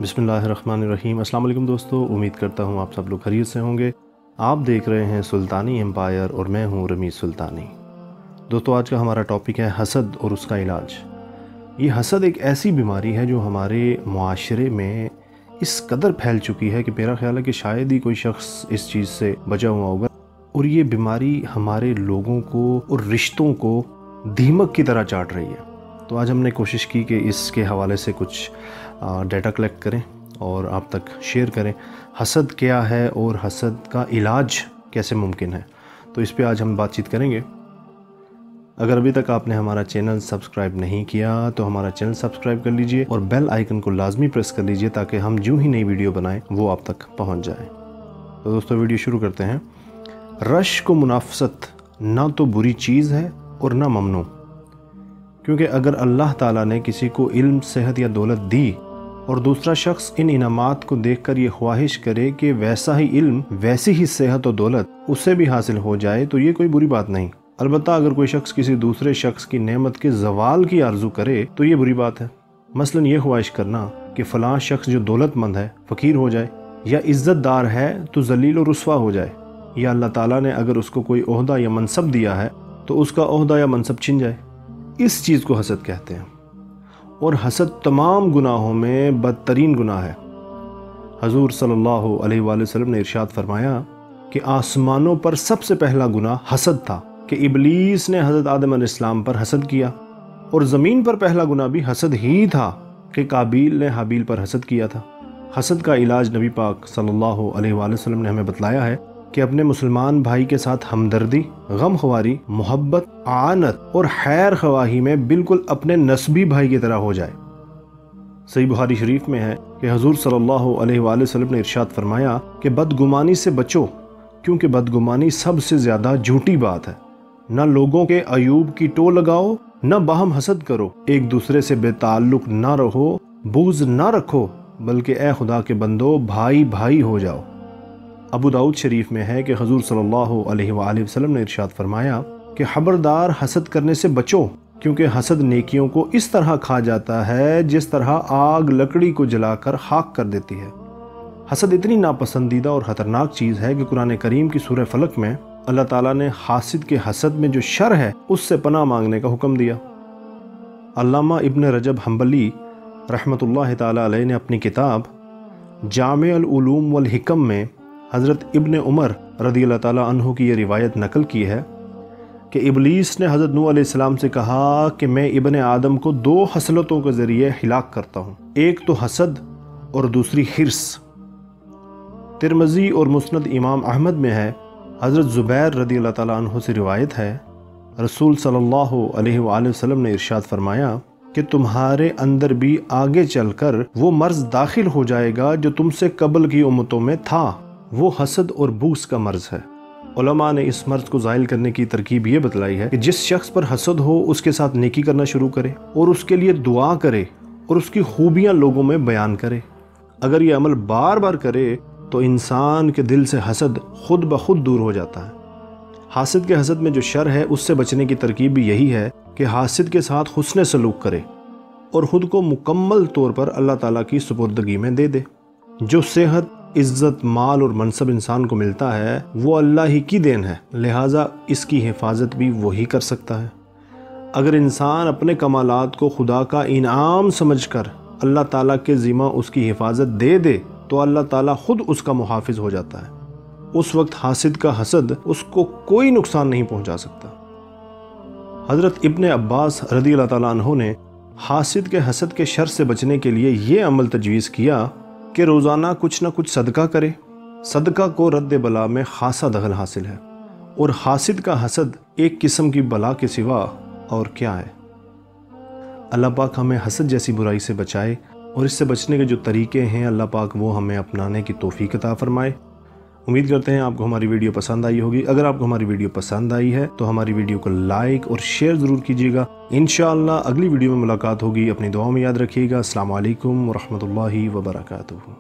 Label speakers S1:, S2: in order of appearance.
S1: बिस्मिल्लाहिर्रहमानिर्रहीम। अस्सलाम वालेकुम दोस्तों, उम्मीद करता हूँ आप सब लोग खैरियत से होंगे। आप देख रहे हैं सुल्तानी एम्पायर और मैं हूँ रमीज़ सुल्तानी। दोस्तों, आज का हमारा टॉपिक है हसद और उसका इलाज। ये हसद एक ऐसी बीमारी है जो हमारे मुआशरे में इस कदर फैल चुकी है कि मेरा ख्याल है कि शायद ही कोई शख्स इस चीज़ से बचा हुआ होगा। और ये बीमारी हमारे लोगों को और रिश्तों को दीमक की तरह चाट रही है। तो आज हमने कोशिश की कि इसके हवाले से कुछ डाटा कलेक्ट करें और आप तक शेयर करें। हसद क्या है और हसद का इलाज कैसे मुमकिन है, तो इस पे आज हम बातचीत करेंगे। अगर अभी तक आपने हमारा चैनल सब्सक्राइब नहीं किया तो हमारा चैनल सब्सक्राइब कर लीजिए और बेल आइकन को लाजमी प्रेस कर लीजिए ताकि हम जो ही नई वीडियो बनाएं वो आप तक पहुंच जाए। तो दोस्तों, वीडियो शुरू करते हैं। रश को मुनाफसत ना तो बुरी चीज़ है और ना ममनू, क्योंकि अगर अल्लाह ताला ने किसी को इल्म, सेहत या दौलत दी और दूसरा शख्स इन इनामात को देखकर ये ख्वाहिश करे कि वैसा ही इल्म, वैसी ही सेहत और दौलत उसे भी हासिल हो जाए, तो ये कोई बुरी बात नहीं। अलबत्ता अगर कोई शख्स किसी दूसरे शख्स की नेमत के ज़वाल की आरजू करे तो ये बुरी बात है। मसलन ये ख्वाहिश करना कि फ़लाँ शख्स जो दौलतमंद है फ़कीर हो जाए, या इज़्ज़तदार है तो जलील और रुस्वा हो जाए, या अल्लाह ताला ने अगर उसको कोई ओहदा या मनसब दिया है तो उसका ओहदा या मनसब छिन जाए। इस चीज़ को हसद कहते हैं। और हसद तमाम गुनाहों में बदतरीन गुनाह है। हजूर सल्लल्लाहु अलैहि वसल्लम ने इरशाद फरमाया कि आसमानों पर सबसे पहला गुनाह हसद था कि इबलीस ने हज़रत आदम अलैहिस्सलाम पर हसद किया, और ज़मीन पर पहला गुनाह भी हसद ही था कि काबील ने हाबील पर हसद किया था। हसद का इलाज नबी पाक सल्लल्लाहु अलैहि वसल्लम ने हमें बतलाया है कि अपने मुसलमान भाई के साथ हमदर्दी, गमख्वारी, मोहब्बत, आनत और खैर ख्वाही में बिल्कुल अपने नस्बी भाई की तरह हो जाए। सही बुखारी शरीफ में है कि हजूर सल्लल्लाहु अलैहि वसल्लम ने इरशाद फरमाया कि बदगुमानी से बचो, क्योंकि बदगुमानी सबसे ज़्यादा झूठी बात है। न लोगों के अयूब की टो लगाओ, न बाहम हसद करो, एक दूसरे से बेताल्लुक ना रहो, बूज़ ना रखो, बल्कि ए खुदा के बंदो भाई भाई हो जाओ। अबू दाऊद शरीफ में है कि हजूर सल्लल्लाहु अलैहि वसल्लम ने इरशाद फरमाया कि खबरदार हसद करने से बचो, क्योंकि हसद नेकियों को इस तरह खा जाता है जिस तरह आग लकड़ी को जलाकर खाक कर देती है। हसद इतनी नापसंदीदा और ख़तरनाक चीज़ है कि कुरान करीम की सूरह फलक में अल्लाह ताला ने हासिद के हसद में जो शर है उससे पनाह मांगने का हुक्म दिया। अल्लामा इब्न रजब हम्बली रहमतुल्लाह ताला अलैह ने अपनी किताब जामे अल उलूम वल हिकम में हज़रत इब्न उमर रज़ियल्लाहु ताला अन्हु की ये रिवायत नकल की है कि इबलीस ने हज़रत नूह अलैहिस्सलाम से कहा कि मैं इब्न आदम को दो हसलतों के ज़रिए हिलाक करता हूँ, एक तो हसद और दूसरी हिर्स। तिरमिज़ी और मुस्नद इमाम अहमद में है, हज़रत ज़ुबैर रज़ियल्लाहु ताला अन्हु से रिवायत है, रसूल सल्लल्लाहु अलैहि वसल्लम ने इरशाद फरमाया कि तुम्हारे अंदर भी आगे चलकर वो मर्ज़ दाखिल हो जाएगा जो तुमसे कबल की उम्मतों में था। वो हसद और बूस का मर्ज़ है। उलमा ने इस मर्ज़ को ज़ाइल करने की तरकीब ये बतलाई है कि जिस शख्स पर हसद हो उसके साथ नेकी करना शुरू करे और उसके लिए दुआ करे और उसकी खूबियाँ लोगों में बयान करे। अगर ये अमल बार बार करे तो इंसान के दिल से हसद खुद ब खुद दूर हो जाता है। हासिद के हसद में जो शर है उससे बचने की तरकीब भी यही है कि हासिद के साथ हुस्न सलूक करे और ख़ुद को मुकम्मल तौर पर अल्लाह ताला की सुपुर्दगी में दे दे। जो सेहत, इज़्ज़त, माल और मनसब इंसान को मिलता है वो अल्लाह ही की देन है, लिहाजा इसकी हिफाजत भी वही कर सकता है। अगर इंसान अपने कमालात को खुदा का इनाम समझकर अल्लाह ताला के ज़िम्मा उसकी हिफाजत दे दे तो अल्लाह ताला खुद उसका मुहाफिज हो जाता है। उस वक्त हासिद का हसद उसको कोई नुकसान नहीं पहुंचा सकता। हज़रत इब्न अब्बास रज़ियल्लाहु ताला अन्हु ने हासिद के हसद के शर से बचने के लिए ये अमल तजवीज़ किया कि रोज़ाना कुछ ना कुछ सदका करे। सदका को रद्द बला में खासा दखल हासिल है, और हासिद का हसद एक किस्म की बला के सिवा और क्या है। अल्लाह पाक हमें हसद जैसी बुराई से बचाए, और इससे बचने के जो तरीके हैं अल्लाह पाक वो हमें अपनाने की तौफीक अता फरमाए। उम्मीद करते हैं आपको हमारी वीडियो पसंद आई होगी। अगर आपको हमारी वीडियो पसंद आई है तो हमारी वीडियो को लाइक और शेयर ज़रूर कीजिएगा। इंशाअल्लाह अगली वीडियो में मुलाकात होगी। अपनी दुआओं में याद रखिएगा। अस्सलामु अलैकुम व रहमतुल्लाहि व बरकातुहू।